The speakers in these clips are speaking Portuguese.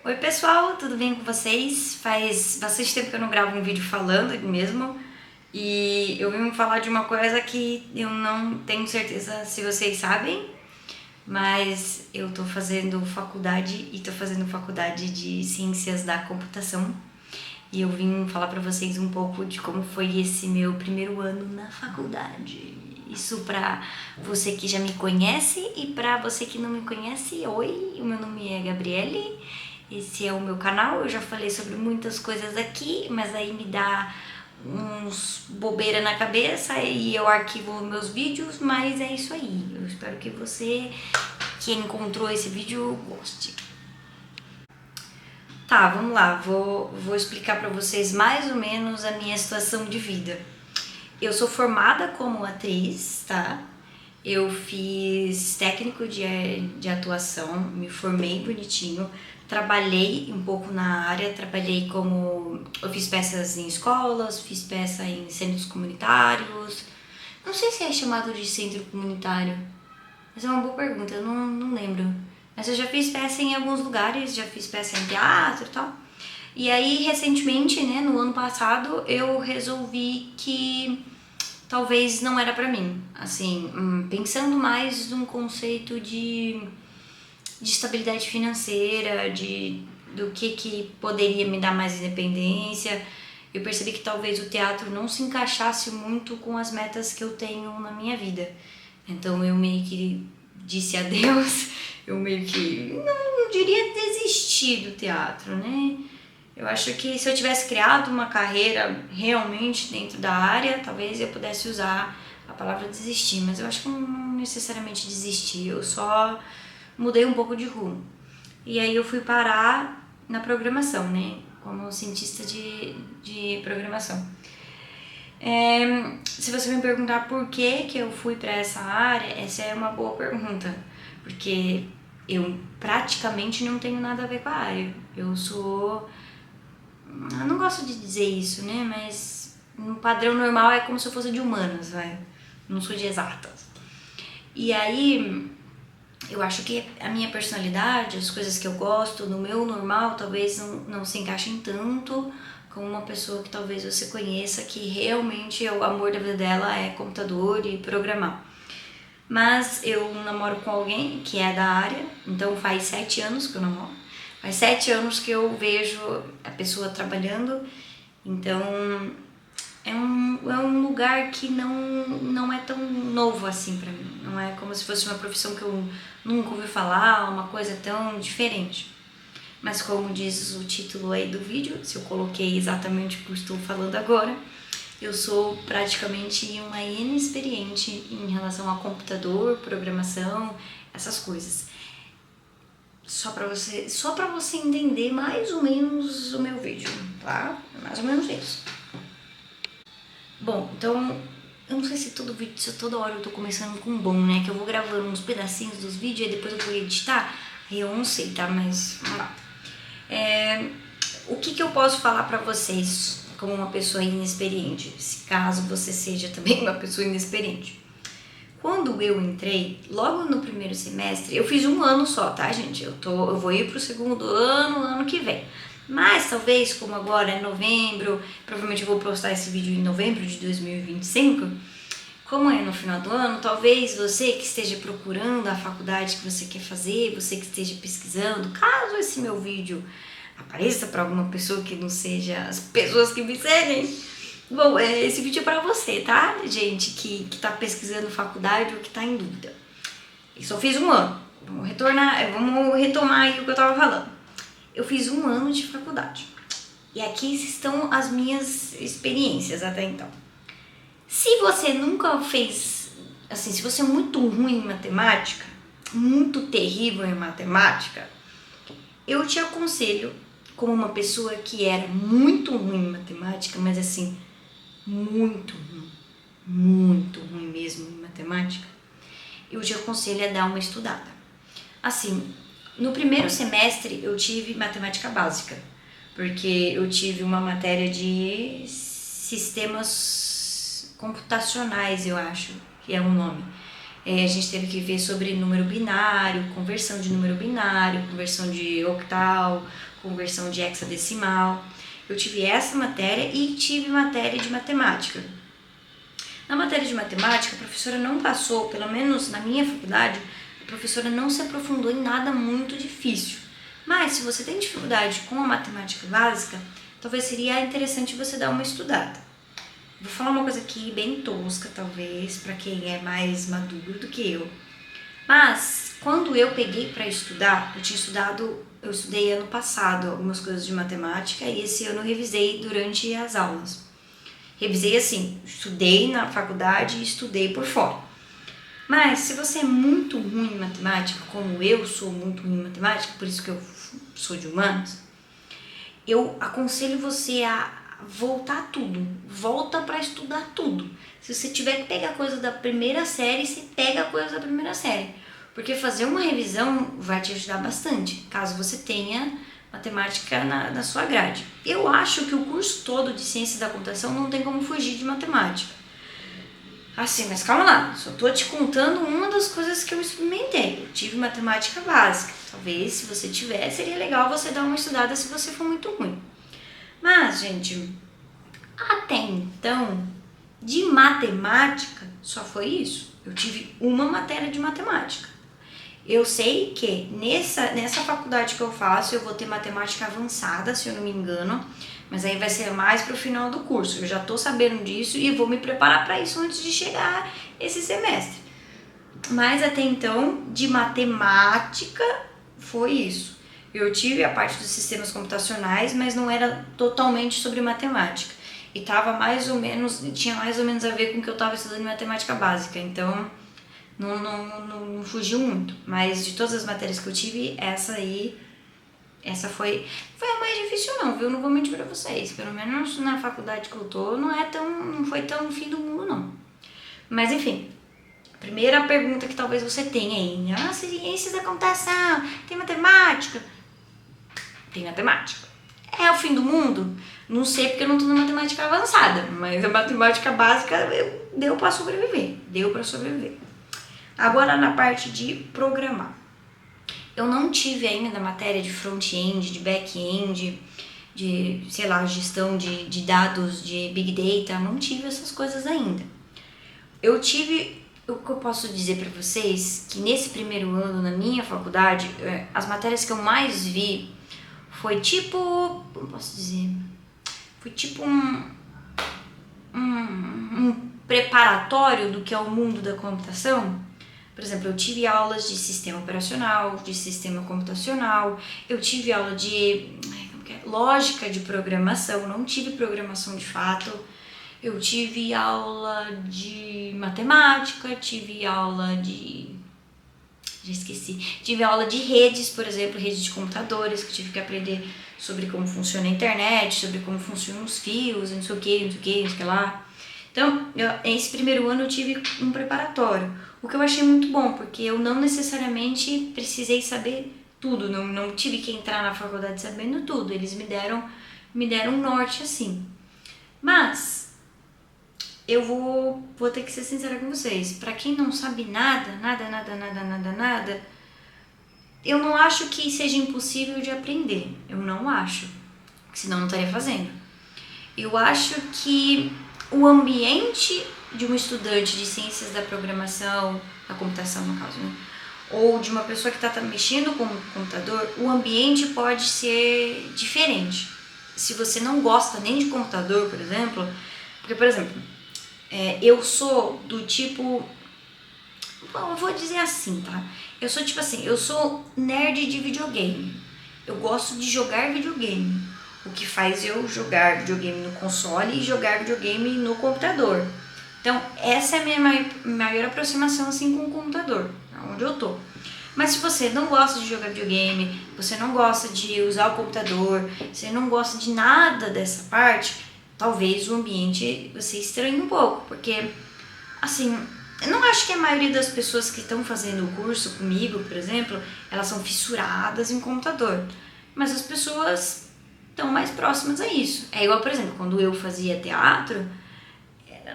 Oi pessoal, tudo bem com vocês? Faz bastante tempo que eu não gravo um vídeo falando mesmo e eu vim falar de uma coisa que eu não tenho certeza se vocês sabem, mas eu tô fazendo faculdade e tô fazendo faculdade de Ciências da Computação e eu vim falar pra vocês um pouco de como foi esse meu primeiro ano na faculdade. Isso pra você que já me conhece e pra você que não me conhece, oi, o meu nome é Gabriele, esse é o meu canal, eu já falei sobre muitas coisas aqui, mas aí me dá uns bobeira na cabeça e eu arquivo meus vídeos, mas é isso aí. Eu espero que você que encontrou esse vídeo goste. Tá, vamos lá, vou explicar pra vocês mais ou menos a minha situação de vida. Eu sou formada como atriz, tá? Eu fiz técnico de atuação, me formei bonitinho, trabalhei um pouco na área, trabalhei como... Eu fiz peças em escolas, fiz peça em centros comunitários. Não sei se é chamado de centro comunitário, mas é uma boa pergunta, eu não lembro. Mas eu já fiz peça em alguns lugares, já fiz peça em teatro e tal. E aí, recentemente, né, no ano passado, eu resolvi que talvez não era pra mim, assim, pensando mais num conceito de estabilidade financeira, do que poderia me dar mais independência. Eu percebi que talvez o teatro não se encaixasse muito com as metas que eu tenho na minha vida. Então eu meio que disse adeus, eu meio que, não diria desistir do teatro, né? Eu acho que se eu tivesse criado uma carreira realmente dentro da área, talvez eu pudesse usar a palavra desistir, mas eu acho que não necessariamente desistir, eu só mudei um pouco de rumo. E aí eu fui parar na programação, né? Como cientista de programação. Se você me perguntar por que eu fui para essa área, essa é uma boa pergunta, porque eu praticamente não tenho nada a ver com a área. Eu não gosto de dizer isso, né? Mas no padrão normal é como se eu fosse de humanas, vai. Não sou de exatas. E aí, eu acho que a minha personalidade, as coisas que eu gosto, no meu normal, talvez não se encaixem tanto com uma pessoa que talvez você conheça, que realmente o amor da vida dela é computador e programar. Mas eu namoro com alguém que é da área, então faz 7 anos que eu namoro. Faz 7 anos que eu vejo a pessoa trabalhando, então é um lugar que não é tão novo assim pra mim. Não é como se fosse uma profissão que eu nunca ouvi falar, uma coisa tão diferente. Mas como diz o título aí do vídeo, se eu coloquei exatamente o que eu estou falando agora, eu sou praticamente uma inexperiente em relação a computador, programação, essas coisas. Só pra você entender mais ou menos o meu vídeo, tá? É mais ou menos isso. Bom, então, eu não sei se todo vídeo, se toda hora eu tô começando com bom, né? Que eu vou gravando uns pedacinhos dos vídeos e depois eu vou editar. Aí eu não sei, tá? Mas, vamos lá. O que eu posso falar pra vocês como uma pessoa inexperiente? Se caso você seja também uma pessoa inexperiente. Quando eu entrei, logo no primeiro semestre, eu fiz um ano só, tá, gente? Eu vou ir pro segundo ano que vem. Mas talvez, como agora é novembro, provavelmente eu vou postar esse vídeo em novembro de 2025, como é no final do ano, talvez você que esteja procurando a faculdade que você quer fazer, você que esteja pesquisando, caso esse meu vídeo apareça para alguma pessoa que não seja as pessoas que me seguem, bom, esse vídeo é pra você, tá, gente, que tá pesquisando faculdade ou que tá em dúvida. Eu só fiz um ano, vamos retomar aí o que eu tava falando. Eu fiz um ano de faculdade. E aqui estão as minhas experiências até então. Se você nunca fez, assim, se você é muito ruim em matemática, muito terrível em matemática, eu te aconselho, como uma pessoa que era muito ruim em matemática, mas assim, muito ruim mesmo em matemática, eu te aconselho a dar uma estudada. Assim, no primeiro semestre eu tive matemática básica, porque eu tive uma matéria de sistemas computacionais, eu acho que é um nome. A gente teve que ver sobre número binário, conversão de número binário, conversão de octal, conversão de hexadecimal. Eu tive essa matéria e tive matéria de matemática. Na matéria de matemática, a professora não passou, pelo menos na minha faculdade, a professora não se aprofundou em nada muito difícil. Mas se você tem dificuldade com a matemática básica, talvez seria interessante você dar uma estudada. Vou falar uma coisa aqui bem tosca, talvez, para quem é mais maduro do que eu. Mas, quando eu peguei para estudar, eu estudei ano passado algumas coisas de matemática e esse ano eu revisei durante as aulas. Revisei assim, estudei na faculdade e estudei por fora. Mas, se você é muito ruim em matemática, como eu sou muito ruim em matemática, por isso que eu sou de humanos, eu aconselho você a voltar tudo, volta para estudar tudo. Se você tiver que pegar coisa da primeira série, você pega a coisa da primeira série, porque fazer uma revisão vai te ajudar bastante, caso você tenha matemática na sua grade. Eu acho que o curso todo de ciência da computação não tem como fugir de matemática. Assim, mas calma lá, só tô te contando uma das coisas que eu experimentei. Eu tive matemática básica, talvez se você tiver, seria legal você dar uma estudada se você for muito ruim. Mas, gente, até então, de matemática, só foi isso. Eu tive uma matéria de matemática. Eu sei que nessa faculdade que eu faço, eu vou ter matemática avançada, se eu não me engano, mas aí vai ser mais pro final do curso. Eu já tô sabendo disso e vou me preparar para isso antes de chegar esse semestre. Mas até então, de matemática, foi isso. Eu tive a parte dos sistemas computacionais, mas não era totalmente sobre matemática. E tinha mais ou menos a ver com o que eu estava estudando em matemática básica, então não fugiu muito. Mas de todas as matérias que eu tive, essa foi a mais difícil não, viu? Não vou mentir pra vocês. Pelo menos na faculdade que eu tô, não foi tão fim do mundo, não. Mas enfim, primeira pergunta que talvez você tenha aí. Ciências da computação, tem matemática? Tem matemática. É o fim do mundo? Não sei porque eu não tô na matemática avançada, mas a matemática básica deu pra sobreviver. Agora na parte de programar. Eu não tive ainda matéria de front-end, de back-end, de, gestão de dados, de big data, não tive essas coisas ainda. O que eu posso dizer pra vocês, que nesse primeiro ano na minha faculdade, as matérias que eu mais vi foi tipo, como posso dizer, foi tipo um preparatório do que é o mundo da computação. Por exemplo, eu tive aulas de sistema operacional, de sistema computacional, eu tive aula de lógica de programação, não tive programação de fato, eu tive aula de matemática, tive aula de redes, por exemplo, redes de computadores, que eu tive que aprender sobre como funciona a internet, sobre como funcionam os fios, não sei o que lá. Então, esse primeiro ano eu tive um preparatório, o que eu achei muito bom, porque eu não necessariamente precisei saber tudo, não tive que entrar na faculdade sabendo tudo, eles me deram um norte assim. Mas eu vou ter que ser sincera com vocês, pra quem não sabe nada, eu não acho que seja impossível de aprender, eu não acho, senão eu não estaria fazendo. Eu acho que o ambiente de um estudante de ciências da programação, da computação no caso, né? Ou de uma pessoa que está mexendo com o computador, o ambiente pode ser diferente. Se você não gosta nem de computador, por exemplo, porque, por exemplo, eu sou do tipo, bom, eu vou dizer assim, tá? Eu sou nerd de videogame. Eu gosto de jogar videogame. O que faz eu jogar videogame no console e jogar videogame no computador. Então, essa é a minha maior aproximação assim com o computador, onde eu tô. Mas se você não gosta de jogar videogame, você não gosta de usar o computador, você não gosta de nada dessa parte, talvez o ambiente você estranhe um pouco, porque, assim, eu não acho que a maioria das pessoas que estão fazendo o curso comigo, por exemplo, elas são fissuradas em computador, mas as pessoas estão mais próximas a isso. É igual, por exemplo, quando eu fazia teatro,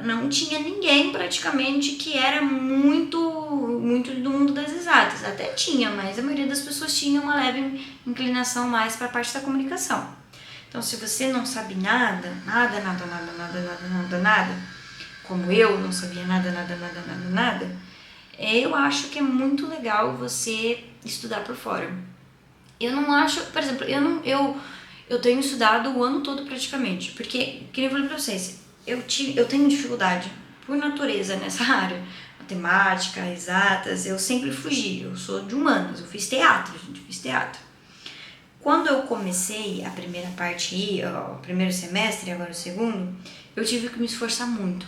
não tinha ninguém praticamente que era muito do mundo das exatas. Até tinha, mas a maioria das pessoas tinha uma leve inclinação mais para a parte da comunicação. Então, se você não sabe nada, como eu não sabia nada, eu acho que é muito legal você estudar por fora. Eu não acho, por exemplo, eu tenho estudado o ano todo praticamente, porque, que nem eu falei pra vocês, eu tenho dificuldade por natureza nessa área, matemática, exatas, eu sempre fugi, eu sou de humanas, eu fiz teatro. Quando eu comecei a primeira parte aí, o primeiro semestre e agora o segundo, eu tive que me esforçar muito.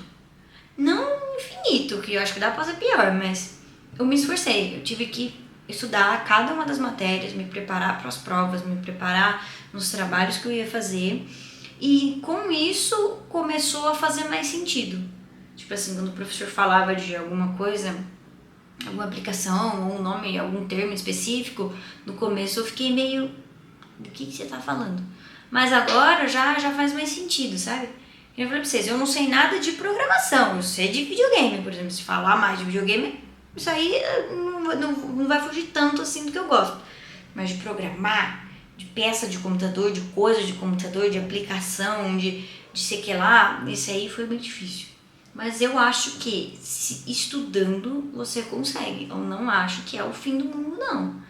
Não infinito, que eu acho que dá pra fazer pior, mas eu me esforcei, eu tive que estudar cada uma das matérias, me preparar para as provas, me preparar nos trabalhos que eu ia fazer, e com isso começou a fazer mais sentido. Tipo assim, quando o professor falava de alguma coisa, alguma aplicação, ou um nome, algum termo específico, no começo eu fiquei meio, do que você tá falando? Mas agora já faz mais sentido, sabe? Eu falei pra vocês, eu não sei nada de programação, eu sei de videogame, por exemplo, se falar mais de videogame, isso aí não vai fugir tanto assim do que eu gosto. Mas de programar, de peça de computador, de coisa de computador, de aplicação, de sei que lá, isso aí foi muito difícil. Mas eu acho que estudando você consegue. Eu não acho que é o fim do mundo, não.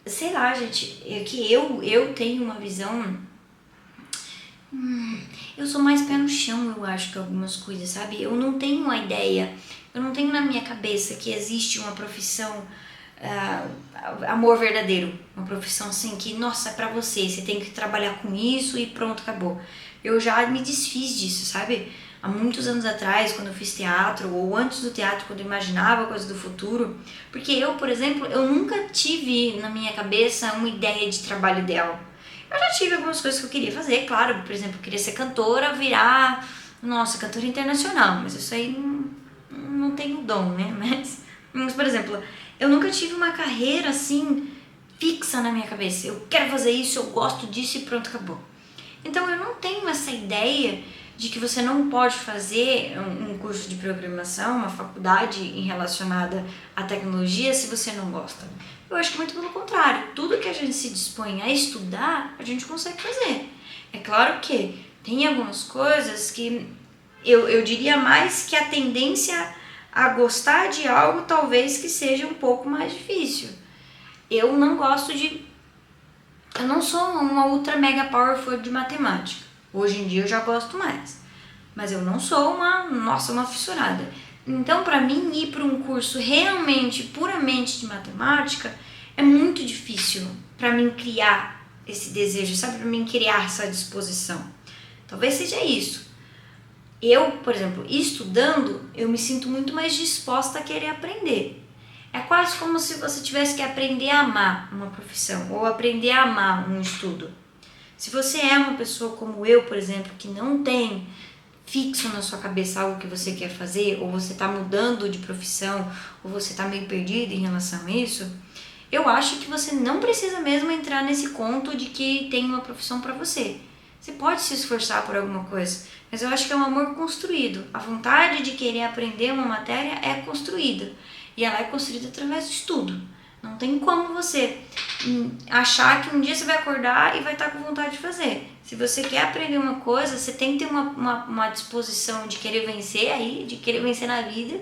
Sei lá, gente, é que eu tenho uma visão... eu sou mais pé no chão, eu acho, que algumas coisas, sabe? Eu não tenho uma ideia, eu não tenho na minha cabeça que existe uma profissão, amor verdadeiro. Uma profissão assim que, nossa, é pra você tem que trabalhar com isso e pronto, acabou. Eu já me desfiz disso, sabe? Há muitos anos atrás, quando eu fiz teatro, ou antes do teatro, quando eu imaginava coisas do futuro. Porque eu, por exemplo, eu nunca tive na minha cabeça uma ideia de trabalho ideal. Eu já tive algumas coisas que eu queria fazer, claro, por exemplo, eu queria ser cantora, virar, nossa, cantora internacional, mas isso aí não tenho dom, né? Mas, por exemplo, eu nunca tive uma carreira assim, fixa na minha cabeça. Eu quero fazer isso, eu gosto disso e pronto, acabou. Então eu não tenho essa ideia de que você não pode fazer um curso de programação, uma faculdade relacionada à tecnologia se você não gosta. Eu acho que muito pelo contrário, tudo que a gente se dispõe a estudar, a gente consegue fazer. É claro que tem algumas coisas que eu diria mais que a tendência a gostar de algo talvez que seja um pouco mais difícil. Eu não gosto de... eu não sou uma ultra mega powerful de matemática. Hoje em dia eu já gosto mais. Mas eu não sou uma fissurada. Então, para mim, ir para um curso realmente, puramente de matemática, é muito difícil para mim criar esse desejo, sabe? Para mim criar essa disposição. Talvez seja isso. Eu, por exemplo, estudando, eu me sinto muito mais disposta a querer aprender. É quase como se você tivesse que aprender a amar uma profissão ou aprender a amar um estudo. Se você é uma pessoa como eu, por exemplo, que não tem fixo na sua cabeça algo que você quer fazer, ou você está mudando de profissão, ou você está meio perdido em relação a isso, eu acho que você não precisa mesmo entrar nesse conto de que tem uma profissão para você. Você pode se esforçar por alguma coisa, mas eu acho que é um amor construído. A vontade de querer aprender uma matéria é construída, e ela é construída através do estudo. Não tem como você achar que um dia você vai acordar e vai estar com vontade de fazer. Se você quer aprender uma coisa, você tem que ter uma disposição de querer vencer aí, de querer vencer na vida.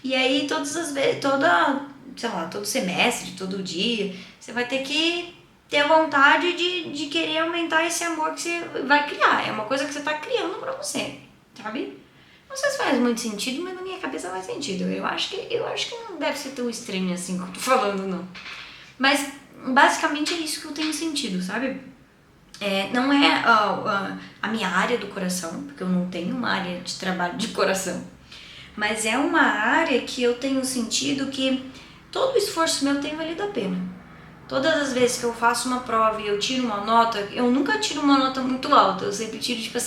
E aí todas as vezes, todo semestre, todo dia, você vai ter que ter vontade de querer aumentar esse amor que você vai criar. É uma coisa que você está criando pra você, sabe? Não sei se faz muito sentido, mas na minha cabeça faz sentido. Eu acho que não deve ser tão estranho assim como eu tô falando, não. Mas basicamente é isso que eu tenho sentido, sabe? Não é a minha área do coração, porque eu não tenho uma área de trabalho de coração. Mas é uma área que eu tenho sentido que todo o esforço meu tem valido a pena. Todas as vezes que eu faço uma prova e eu tiro uma nota, eu nunca tiro uma nota muito alta, eu sempre tiro tipo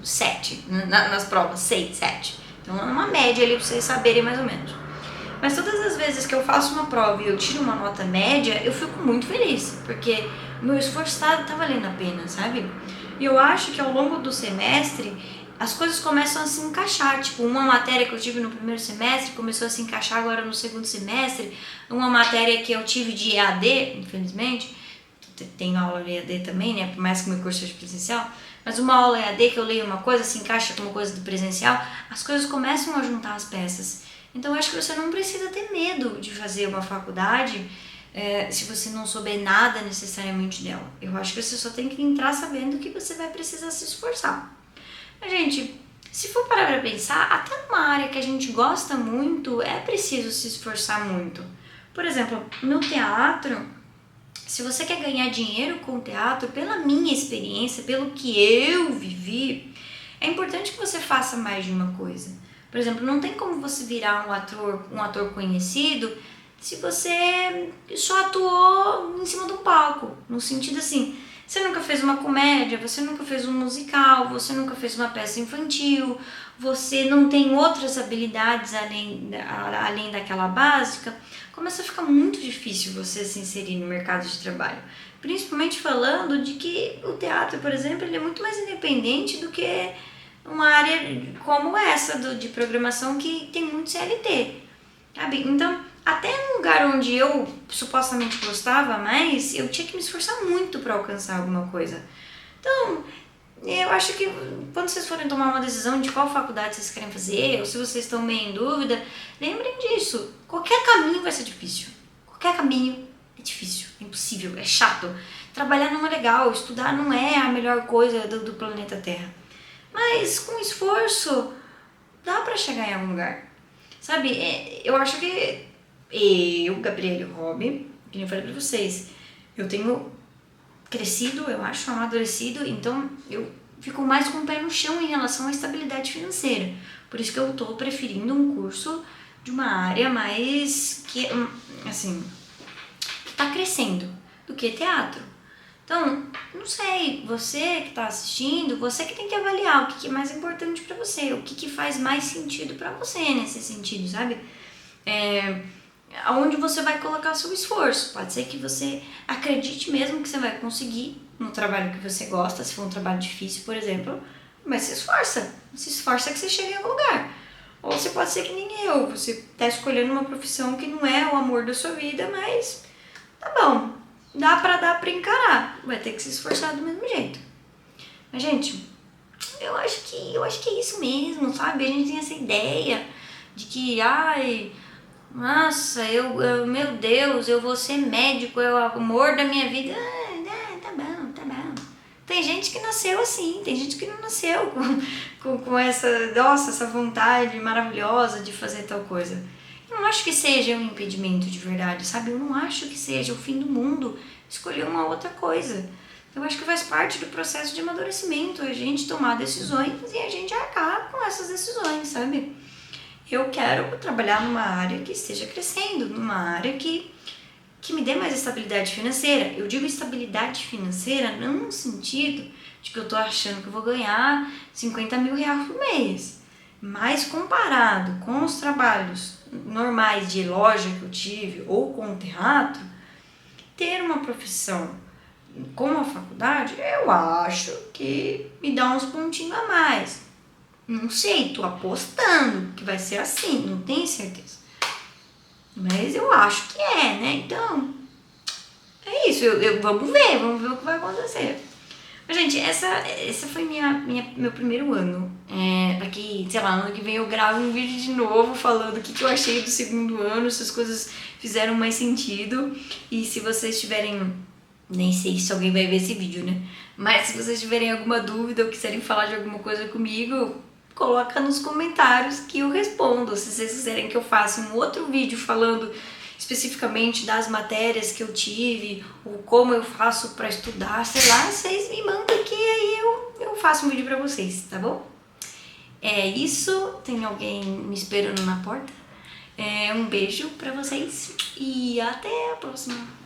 7 nas provas, 6, 7. Então é uma média ali pra vocês saberem mais ou menos. Mas todas as vezes que eu faço uma prova e eu tiro uma nota média, eu fico muito feliz, porque meu esforço tá valendo a pena, sabe? E eu acho que ao longo do semestre as coisas começam a se encaixar. Tipo, uma matéria que eu tive no primeiro semestre começou a se encaixar agora no segundo semestre. Uma matéria que eu tive de EAD, infelizmente, tem aula de EAD também, né? Por mais que o meu curso seja presencial, mas uma aula EAD que eu leio uma coisa, se encaixa com uma coisa do presencial, as coisas começam a juntar as peças. Então eu acho que você não precisa ter medo de fazer uma faculdade se você não souber nada necessariamente dela. Eu acho que você só tem que entrar sabendo que você vai precisar se esforçar. Mas, gente, se for parar pra pensar, até numa área que a gente gosta muito, é preciso se esforçar muito. Por exemplo, no teatro, se você quer ganhar dinheiro com o teatro, pela minha experiência, pelo que eu vivi, é importante que você faça mais de uma coisa. Por exemplo, não tem como você virar um ator conhecido se você só atuou em cima de um palco. No sentido assim, você nunca fez uma comédia, você nunca fez um musical, você nunca fez uma peça infantil, você não tem outras habilidades além daquela básica. Começa a ficar muito difícil você se inserir no mercado de trabalho. Principalmente falando de que o teatro, por exemplo, ele é muito mais independente do que uma área como essa de programação que tem muito CLT, sabe? Então, até no lugar onde eu supostamente gostava mais, eu tinha que me esforçar muito para alcançar alguma coisa. Então, eu acho que quando vocês forem tomar uma decisão de qual faculdade vocês querem fazer, ou se vocês estão meio em dúvida, lembrem disso. Qualquer caminho vai ser difícil. Qualquer caminho é difícil, é impossível, é chato. Trabalhar não é legal, estudar não é a melhor coisa do planeta Terra. Mas com esforço, dá pra chegar em algum lugar. Sabe, eu acho que eu, Gabriele Hobby, que eu falei pra vocês, eu tenho crescido, eu acho, amadurecido, então eu fico mais com o pé no chão em relação à estabilidade financeira. Por isso que eu tô preferindo um curso de uma área mais que, assim, tá crescendo do que teatro. Então, não sei, você que tá assistindo, você que tem que avaliar o que é mais importante pra você, o que faz mais sentido pra você nesse sentido, sabe? Aonde você vai colocar seu esforço. Pode ser que você acredite mesmo que você vai conseguir no trabalho que você gosta, se for um trabalho difícil, por exemplo, mas se esforça que você chegue em algum lugar. Ou você pode ser que nem eu, você está escolhendo uma profissão que não é o amor da sua vida, mas tá bom, dá pra encarar, vai ter que se esforçar do mesmo jeito. Mas, gente, eu acho que é isso mesmo, sabe? A gente tem essa ideia de que, nossa, meu Deus, eu vou ser médico, é o amor da minha vida. Tá bom, tá bom. Tem gente que nasceu assim, tem gente que não nasceu com essa vontade maravilhosa de fazer tal coisa. Eu não acho que seja um impedimento de verdade, sabe? Eu não acho que seja o fim do mundo escolher uma outra coisa. Eu acho que faz parte do processo de amadurecimento, a gente tomar decisões e a gente arcar com essas decisões, sabe? Eu quero trabalhar numa área que esteja crescendo, numa área que me dê mais estabilidade financeira. Eu digo estabilidade financeira não no sentido de que eu tô achando que eu vou ganhar 50 mil reais por mês. Mas comparado com os trabalhos normais de loja que eu tive ou com o teatro, ter uma profissão com a faculdade, eu acho que me dá uns pontinhos a mais. Não sei, tô apostando que vai ser assim, não tenho certeza. Mas eu acho que é, né? Então, é isso. Vamos ver o que vai acontecer. Mas, gente, essa foi meu primeiro ano. Daqui, sei lá, ano que vem eu gravo um vídeo de novo falando o que eu achei do segundo ano, se as coisas fizeram mais sentido. E se vocês tiverem... Nem sei se alguém vai ver esse vídeo, né? Mas se vocês tiverem alguma dúvida ou quiserem falar de alguma coisa comigo, coloca nos comentários que eu respondo. Se vocês quiserem que eu faça um outro vídeo falando especificamente das matérias que eu tive, ou como eu faço pra estudar, sei lá, vocês me mandam aqui, aí eu faço um vídeo pra vocês, tá bom? É isso, tem alguém me esperando na porta. Um beijo pra vocês e até a próxima.